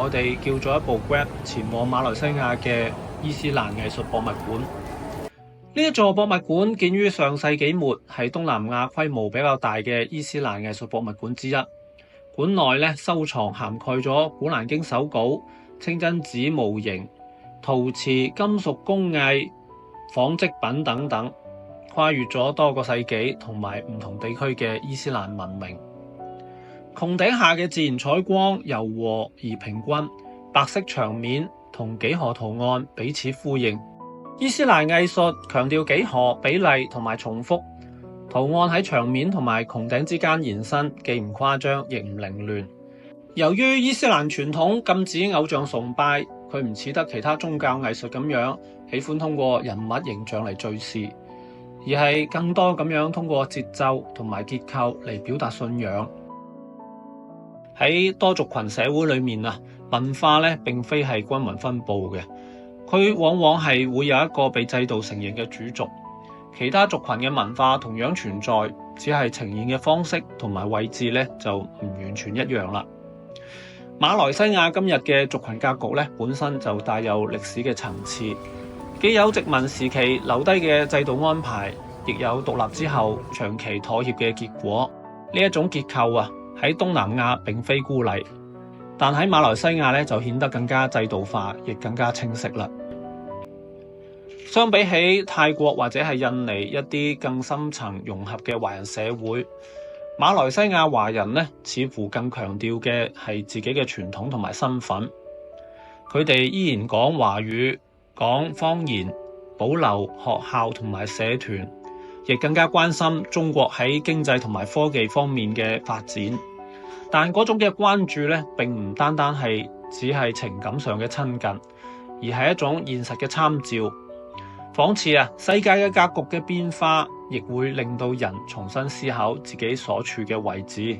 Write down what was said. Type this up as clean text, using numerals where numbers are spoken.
我哋叫咗一部 Grab 前往馬來西亞嘅伊斯蘭藝術博物館。呢一座博物館建於上世紀末，係東南亞規模比較大嘅伊斯蘭藝術博物館之一。館內收藏涵蓋咗古蘭經手稿、清真寺模型、陶瓷、金屬工藝、紡織品等等，跨越咗多個世紀同埋唔同地區嘅伊斯蘭文明。穹頂下嘅自然採光柔和而平均，白色牆面同幾何圖案彼此呼應。伊斯蘭藝術強調幾何比例同埋重複，圖案喺牆面同埋穹頂之間延伸，既唔誇張亦唔凌亂。由於伊斯蘭傳統禁止偶像崇拜，佢唔似得其他宗教藝術咁樣喜歡通過人物形象嚟敘事，而係更多咁樣通過節奏同埋結構嚟表達信仰。喺多族群社會裏面文化並非係均勻分佈嘅，佢往往係會有一個被制度承認嘅主族，其他族群嘅文化同樣存在，只係呈現嘅方式同埋位置就唔完全一樣啦。馬來西亞今日嘅族群格局本身就帶有歷史嘅層次，既有殖民時期留低嘅制度安排，亦有獨立之後長期妥協嘅結果。呢一種結構喺東南亞並非孤例，但喺馬來西亞就顯得更加制度化，亦更加清晰啦。相比起泰國或者係印尼一啲更深層融合嘅華人社會，馬來西亞華人似乎更強調嘅係自己嘅傳統同埋身份。佢哋依然講華語，講方言，保留學校同埋社團，亦更加關心中國喺經濟同埋科技方面嘅發展。但嗰種嘅關注並唔單單係只係情感上嘅親近，而係一種現實嘅參照。仿似世界嘅格局嘅變化，亦會令到人重新思考自己所處嘅位置。